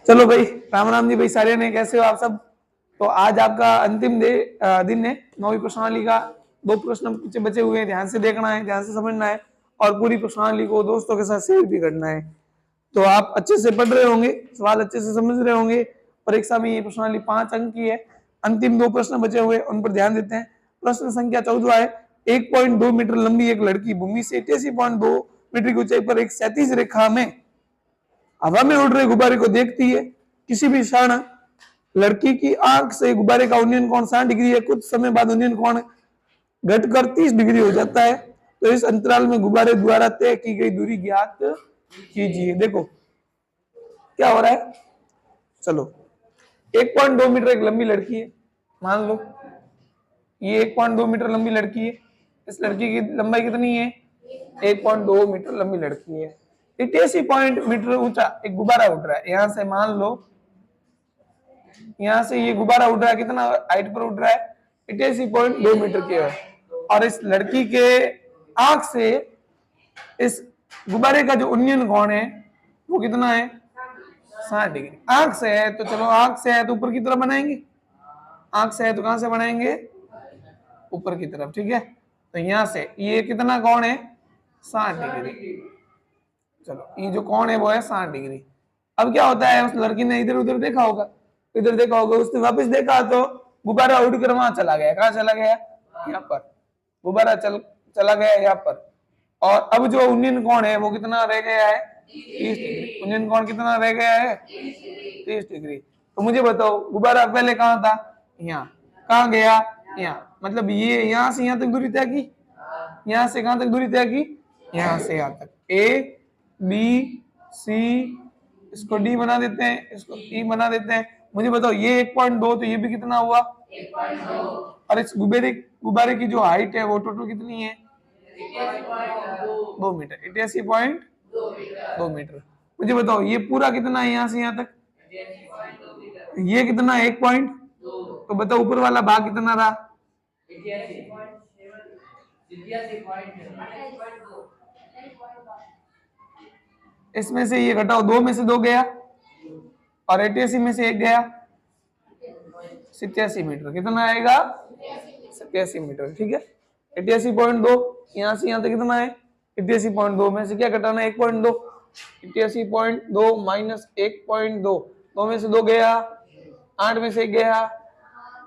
चलो भाई, राम राम जी भाई सारे ने, कैसे हो आप सब। तो आज आपका अंतिम दिन है 9वीं प्रश्नावली का। 2 प्रश्न पीछे बचे हुए हैं, ध्यान से देखना है, ध्यान से समझना है और पूरी प्रश्नावली को दोस्तों के साथ शेयर भी करना है। तो आप अच्छे से पढ़ रहे होंगे, सवाल अच्छे से समझ रहे होंगे। परीक्षा में ये प्रश्नावली 5 अंक की है। अंतिम 2 प्रश्न बचे हुए, उन पर ध्यान देते हैं। प्रश्न संख्या 14 है। 1.2 मीटर लंबी एक लड़की भूमि से 88.2 मीटर की ऊंचाई पर एक क्षैतिज रेखा में हवा में उड़ रहे गुब्बारे को देखती है। किसी भी क्षण लड़की की आंख से गुब्बारे का उन्नयन कोण 60 डिग्री है। कुछ समय बाद उन्नयन कोण घटकर 30 डिग्री हो जाता है। तो इस अंतराल में गुब्बारे द्वारा तय की गई दूरी ज्ञात कीजिए। देखो क्या हो रहा है। चलो, 1.2 मीटर एक लंबी लड़की है, मान लो ये 1.2 मीटर लंबी लड़की है। इस लड़की की लंबाई कितनी है? 1.2 मीटर लंबी लड़की है। 88 मीटर ऊंचा एक गुब्बारा उड़ रहा है। यहां से मान लो, यहां से ये गुब्बारा उड़ रहा है, कितना हाइट पर उड़ रहा है? 88.2 मीटर की है। और इस लड़की के आंख से इस गुब्बारे का जो उन्नयन कोण है वो कितना है? 60 डिग्री। आंख से है तो चलो, आंख से है तो ऊपर की तरफ बनाएंगे। आंख से है तो कहां से बनाएंगे? ऊपर की तरफ, ठीक है। तो यहां से ये कितना कोण है? 60 डिग्री। चलो, ये जो कोण है वो है 60 डिग्री। अब क्या होता है, उस लड़की ने इधर उधर देखा होगा, इधर देखा होगा, उसने वापस देखा तो गुब्बारा उड़कर वहां चला गया। कहां चला गया? यहाँ पर। गुब्बारा चला गया यहाँ पर। और अब जो उन्नयन कोण है वो कितना रह गया है? 30 डिग्री। उन्नयन कोण कितना रह गया है? 30 डिग्री। तो मुझे बताओ, गुब्बारा पहले कहाँ था? यहाँ। कहाँ गया? यहाँ। मतलब ये यहाँ से यहाँ तक दूरी तय की, यहाँ से कहां तक दूरी तय की? यहाँ से यहाँ तक। ए बी सी, इसको डी बना देते हैं, इसको ई बना देते हैं। मुझे बताओ, ये 1.2 तो ये भी कितना हुआ? 1.2। और इस गुब्बारे की जो हाइट है वो टोटल कितनी है? 2 मीटर। 88.2 मीटर। मुझे बताओ, ये पूरा कितना है यहाँ से यहाँ तक? ये कितना है? 1.2। तो बताओ ऊपर वाला भाग कितना रहा? 88। इसमें से ये घटाओ, 2 में से 2 गया और 88 में से 1 गया, 87 मीटर। कितना आएगा? 87 मीटर, ठीक है। 88.2 यहाँ से यहाँ तक कितना है? 88.2 में से क्या घटाना है? 1.2। 88.2 माइनस 1.2, 2 में से 2 गया, 8 में से 1 गया,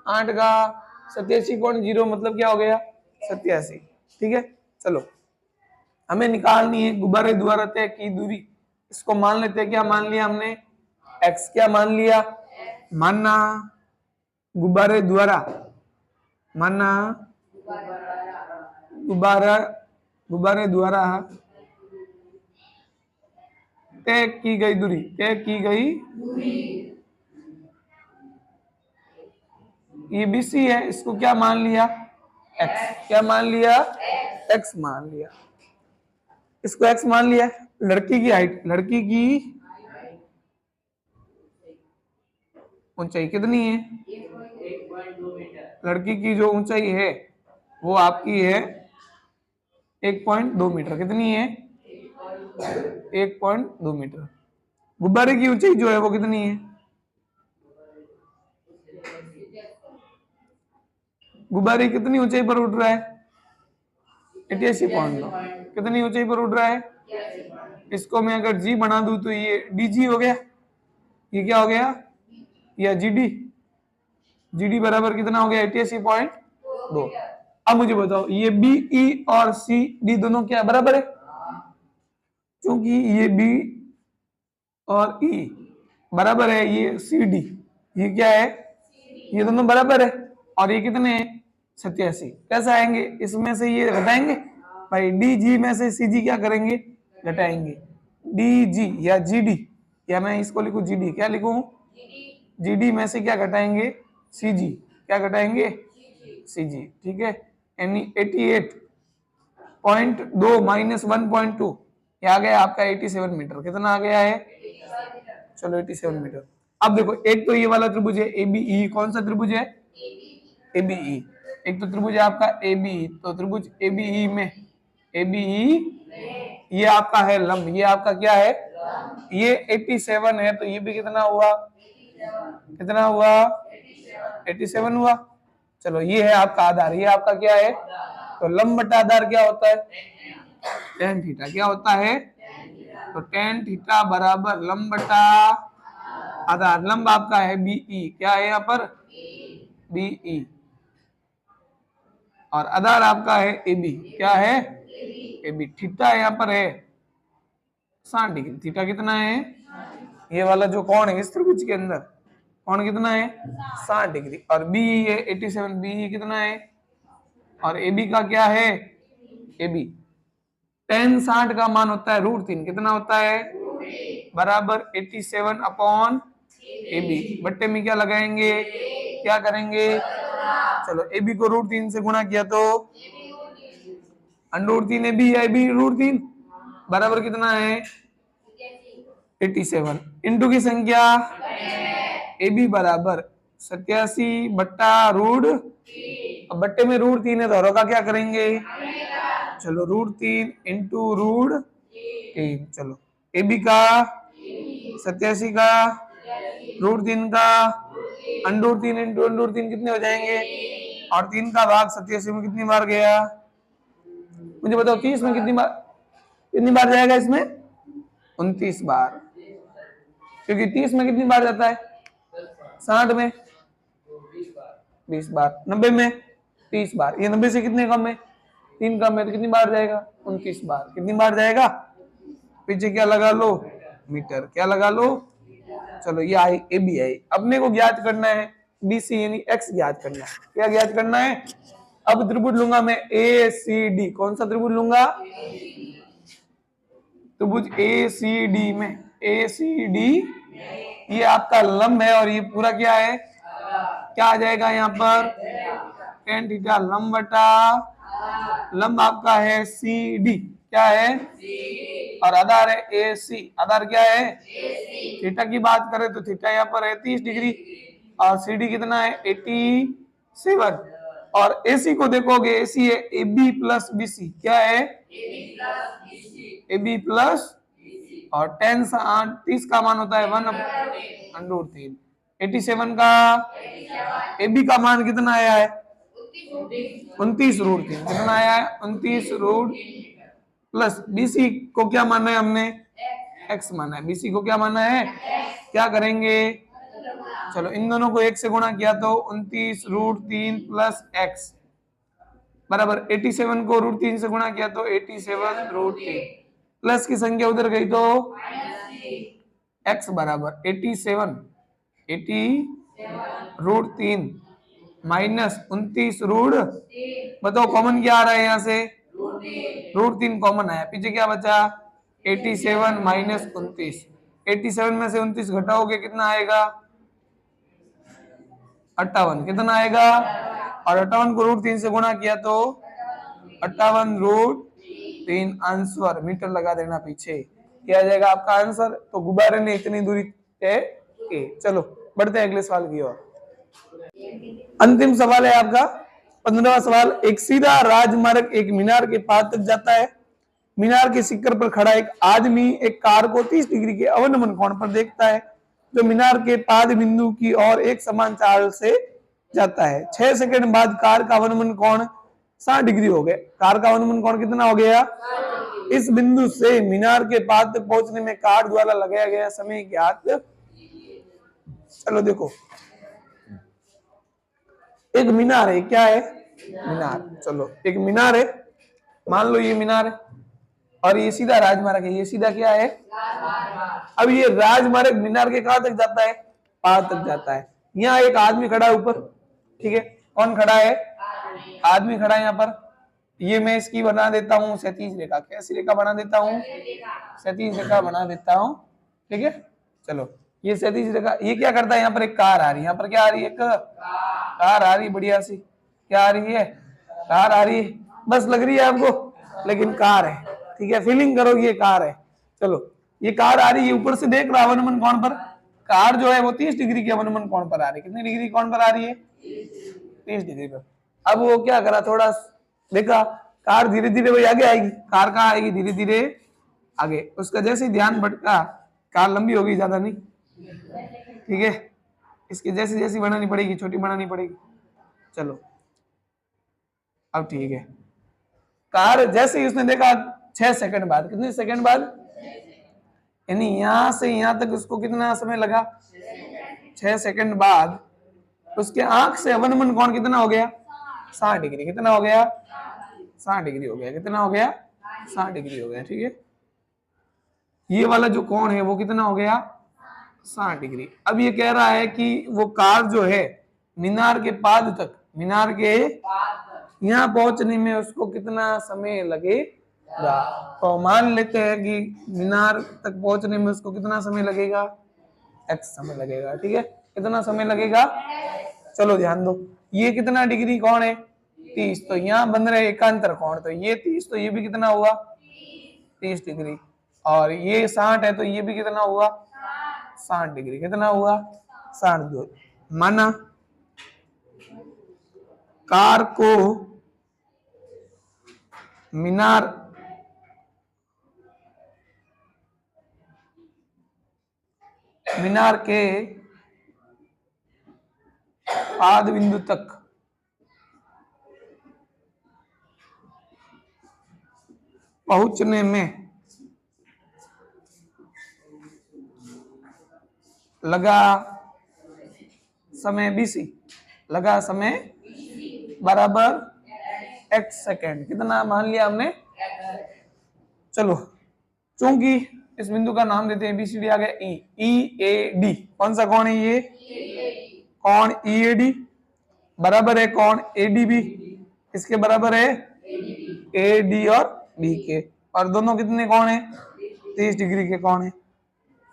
8 का 87.0 मतलब क्या हो गया? 87, ठीक है। चलो, हमें निकालनी है गुब्बारे द्वारा तय की दूरी। इसको मान लेते हैं, क्या मान लिया हमने? x। क्या मान लिया? मानना गुब्बारे द्वारा, मानना गुब्बारे द्वारा तय की गई दूरी, तय की गई ये BC है, इसको क्या मान लिया? x। क्या मान लिया? x मान लिया। इसको x मान लिया। लड़की की हाइट, लड़की की ऊंचाई कितनी है? 1.2 मीटर। लड़की की जो ऊंचाई है वो आपकी है 1.2 मीटर। कितनी है? 1.2 मीटर। गुब्बारे की ऊंचाई जो है वो कितनी है? गुब्बारे कितनी ऊंचाई पर उड़ रहा है? 88.9। कितनी ऊंचाई पर उड़ रहा है? इसको मैं अगर जी बना दूं तो ये DG हो गया। ये क्या हो गया? या GD बराबर कितना हो गया? 88.2। अब मुझे बताओ, ये BE और CD दोनों क्या बराबर है? क्योंकि ये B और E बराबर है, ये CD, ये क्या है? ये दोनों बराबर है। और ये कितने हैं? 87। कैसे आएंगे? इसमें से ये घटाएंगे भाई। DG में से CG क्या करेंगे? घटाएंगे। DG या GD, या मैं इसको लिखूं GD, क्या लिखूं? GD में से क्या घटाएंगे? CG। क्या घटाएंगे? CG, ठीक है। यानी 88.2 माइनस 1.2, ये आ गया आपका 87 मीटर। कितना आ गया है? चलो 87 मीटर। अब देखो, एक तो ये वाला त्रिभुज है ABE। कौन सा त्रिभुज है? ABE। एक तो त्रिभुज है आपका ABE। तो त्रिभुज ABE में, ABE ये आपका है लंब, ये आपका क्या है? ये 87 है तो ये भी कितना हुआ, कितना हुआ, 87 हुआ। चलो ये है आपका आधार, ये आपका क्या है, तो लंब बटा आधार क्या होता है, tan थीटा। क्या होता है, तो tan थीटा बराबर लंब बटा आधार। लंब आपका है बीई, क्या है यहाँ पर, बीई, और आधार आपका है एबी, क्या है, एबी। थीटा यहाँ पर है 60 डिग्री। थीटा कितना है, ये वाला जो कोण है इस त्रिभुज के अंदर, कोण कितना है, 60 डिग्री। और बी है 87, बी कितना है, और एबी का क्या है, एबी। tan 60 का मान होता है √3, कितना होता है, बराबर 87 अपॉन एबी। बट्टे में क्या लगाएंगे, क्या करेंगे, चलो एबी को √3 से गुणा किया तो √3 एबी है, एबी √3 बराबर कितना है 87 इंटू की संख्या एबी बराबर 87 बट्टा √, अब बट्टे में √3 है तो हरों का क्या करेंगे, चलो √3 इंटू √3। चलो एबी का 87 का √3 का √3 इंटू √3 कितने हो जाएंगे, और 3 का भाग 87 में कितनी बार गया, मुझे बताओ 30 में कितनी बार जाएगा इसमें, 29 बार। क्योंकि 30 में कितनी बार जाता है, 60 में 20 बार, 90 में 30 बार। ये 90 से कितने कम है, 3 कम है, तो कितनी बार जाएगा, 29 बार। कितनी बार जाएगा, पीछे क्या लगा लो, मीटर, क्या लगा लो। चलो ये आई ए बी आई। अपने को ज्ञात करना है बी सी यानी एक्स ज्ञात करना है। क्या ज्ञात करना है, अब त्रिभुज लूंगा मैं ए सी डी। कौन सा त्रिभुज लूंगा, त्रिभुज ए सी डी में, ए सी डी ये आपका लंब है और ये पूरा क्या है, क्या आ जाएगा यहाँ पर, tan थीटा लंब बटा लंब आपका है सी डी, क्या है, और आधार है ए सी। आधार क्या है, थीटा की बात करें तो थीटा यहाँ पर है 30 डिग्री और सी डी कितना है 87। और एसी को देखोगे, एसी है A B plus B C, क्या है ए बी प्लस, और tan 30 का मान होता है 1/√3। 87 का ए बी का मान कितना आया है 29√3, कितना आया है 29√, प्लस बीसी को क्या माना है हमने, एक्स माना है। बीसी को क्या माना है, क्या करेंगे, चलो इन दोनों को 1 से गुणा किया तो 29√3 प्लस एक्स बराबर 87 को √3 से गुणा किया तो 87√3 प्लस की संख्या उधर गई तो एक्स बराबर 87 √3 माइनस 29 बताओ कॉमन क्या आ रहा है यहाँ से, √3 कॉमन आया, पीछे क्या बचा 87 माइनस 29। 87 में से 29 घटाओगे कितना आएगा 58, कितना आएगा, और 58 को √3 से गुणा किया तो 58√3 आंसर। मीटर लगा देना पीछे, क्या आ जाएगा आपका आंसर। तो गुब्बारे ने इतनी दूरी तय की। चलो बढ़ते हैं अगले सवाल की ओर। अंतिम सवाल है आपका 15वां सवाल। एक सीधा राजमार्ग एक मीनार के पास तक जाता है। मीनार के शिखर पर खड़ा एक आदमी एक कार को 30 डिग्री के अवनमन कोण पर देखता है, जो मीनार के पाद बिंदु की ओर एक समान चाल से जाता है। 6 सेकंड बाद कार का अवनमन कोण 60 डिग्री हो गया। कार का अवनमन कोण कितना हो गया, इस बिंदु से मीनार के पाद तक पहुंचने में कार द्वारा लगाया गया समय ज्ञात। चलो देखो, एक मीनार है, क्या है मीनार, चलो एक मीनार है, मान लो ये मीनार है और ये सीधा राजमार्ग है। ये सीधा क्या है, अब ये राजमार्ग मीनार के कहां तक जाता है, पाद तक जाता है। यहाँ एक आदमी खड़ा है ऊपर, ठीक है, कौन खड़ा है, आदमी खड़ा है यहाँ पर। ये मैं इसकी बना देता हूँ क्षैतिज रेखा। कैसी रेखा बना देता हूँ, क्षैतिज रेखा बना देता हूँ, ठीक है। चलो ये क्षैतिज रेखा, ये क्या करता है, यहाँ पर एक कार आ रही है, यहाँ पर क्या आ रही है, एक कार आ रही है, बढ़िया सी क्या आ रही है, कार आ रही है, बस लग रही है आपको, लेकिन कार है, ठीक है, फीलिंग करोगे ये कार है। चलो ये कार आ रही है, ऊपर से देख रहा अवनमन कोण पर, कार जो है वो 30 डिग्री के अवनमन कोण पर आ रही है। कितनी डिग्री कोण पर आ रही है, 30 डिग्री पर। अब वो क्या करा, थोड़ा देखा कार धीरे धीरे वही आगे आएगी, कार कहाँ आएगी, धीरे धीरे आगे। उसका जैसे ही ध्यान भटका, कार लंबी होगी, ज्यादा नहीं, ठीक है। इसकी जैसी जैसी बनानी पड़ेगी, छोटी बनानी पड़ेगी। चलो अब ठीक है। कार जैसे ही उसने देखा 6 सेकंड बाद, कितने सेकंड बाद, यानी यहां से यहां तक उसको कितना समय लगा, 6 सेकंड बाद उसके आंख से अवनमन कोण कितना हो गया, 60 डिग्री। कितना हो गया, 60 डिग्री हो गया। कितना हो गया, 60 डिग्री हो गया, ठीक है। ये वाला जो कोण है वो कितना हो गया, 60 डिग्री। अब ये कह रहा है कि वो कार जो है मीनार के पाद तक, मीनार के यहाँ पहुंचने में उसको कितना समय लगेगा। तो मान लेते हैं कि मीनार तक पहुंचने में उसको कितना समय लगेगा, x समय लगेगा, ठीक है। कितना समय लगेगा, चलो ध्यान दो। ये कितना डिग्री कोण है, 30। तो यहाँ बन रहे एकांतर कोण, तो ये 30, तो ये भी कितना हुआ, 30 डिग्री। और ये 60 है, तो ये भी कितना हुआ, 60 डिग्री। कितना हुआ, 60। माना कार को मीनार के पाद बिंदु तक पहुंचने में लगा समय BC, लगा समय बराबर x सेकेंड। कितना मान लिया हमने, चलो चूंकि इस बिंदु का नाम देते हैं BCD, आ गया EAD। कौन सा कोण है ये, कोण EAD बराबर है कोण ADB, इसके बराबर है AD और BK। और दोनों कितने कोण है, 30 डिग्री के कोण है।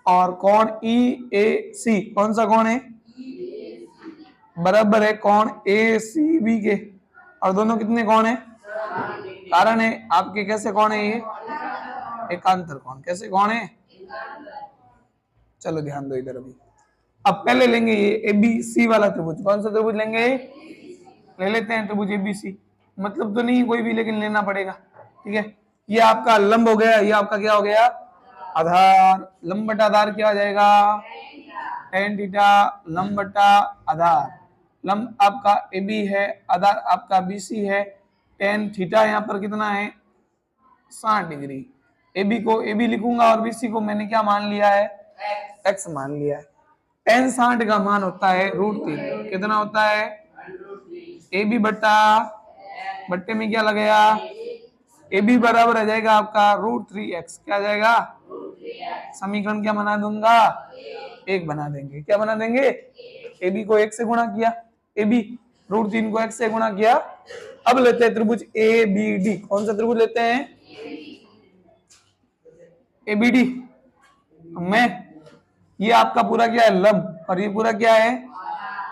और कोण EAC कौन सा कोण है, बराबर है कोण ACB के। और दोनों कितने कोण है, कारण है आपके कैसे कोण है, ये एकांतर कोण। कैसे कोण है, चलो ध्यान दो इधर। अभी अब पहले लेंगे ये ABC वाला त्रिभुज। कौन सा त्रिभुज लेंगे, ले लेते हैं त्रिभुज ABC। मतलब तो नहीं कोई भी, लेकिन लेना पड़ेगा, ठीक है। ये आपका लंब हो गया, ये आपका क्या हो गया, आधार। लंब बटा आधार क्या आ जाएगा, tan थीटा लंब बटा आधार। लंब आपका AB है, आधार आपका BC है। tan थीटा यहाँ पर कितना है, 60 डिग्री। AB को AB लिखूंगा और BC को मैंने क्या मान लिया है, x मान लिया है। tan 60 का मान होता है √3। कितना होता है, AB बट्टा बट्टे में क्या लगेगा, AB बराबर आ जाएगा आपका √3x। क्या आ जाएगा, समीकरण क्या बना दूंगा, 1 बना देंगे। क्या बना देंगे, AB को 1 से गुणा किया, AB √3 को x से गुणा किया। अब लेते हैं त्रिभुज ABD। कौन सा त्रिभुज लेते हैं, ABD में ये आपका पूरा क्या है, लंब, और ये पूरा क्या है,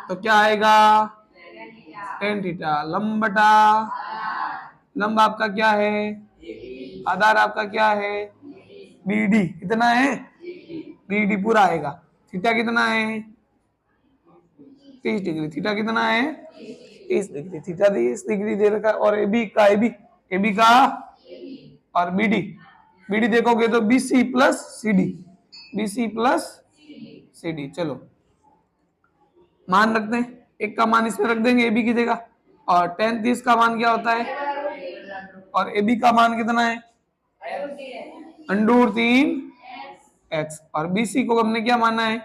तो क्या आएगा, tan थीटा लंब बटा लंब आपका क्या है, आधार आपका क्या है, BD। कितना है, BD पूरा आएगा। थीटा कितना है, 30 डिग्री। थीटा कितना है, 30 डिग्री। थीटा 30 डिग्री दे रखा है। और AB का और BD देखोगे तो BC प्लस CD। चलो मान रखते हैं, 1 का मान इसमें रख देंगे AB की जगह। और tan 30 का मान क्या होता है, और AB का मान कितना है, √3x। और BC को हमने क्या माना है,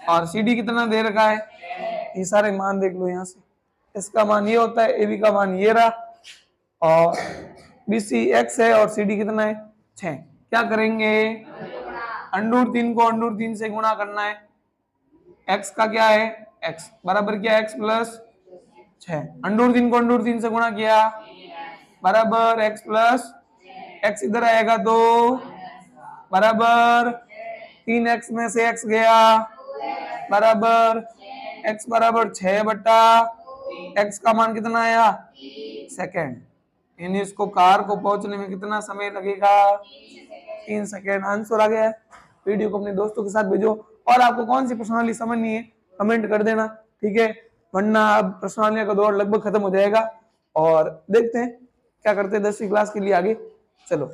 और CD कितना दे रखा है, ये सारे मान देख लो यहाँ से। इसका मान ये होता है, AB का मान ये रहा, और BC x है, और CD कितना है, 6। क्या करेंगे, √3 को √3 से गुणा करना है। x का क्या है, x बराबर क्या है, x प्लस 6। √3 को √3 से गुणा किया, बराबर x प्लस x, इधर आएगा 2, बराबर 3x में से x गया, बराबर x बराबर 6 बटा x का मान कितना आया, सेकेंड। यानी इसको कार को पहुंचने में कितना समय लगेगा, 3 सेकेंड। आंसर आ गया है। वीडियो को अपने दोस्तों के साथ भेजो। और आपको कौन सी प्रश्नावली समझनी है कमेंट कर देना, ठीक है। वरना अब प्रश्नावलियों का दौर लगभग खत्म हो जाएगा, और देखते हैं क्या करते हैं 10वीं क्लास के लिए आगे। चलो।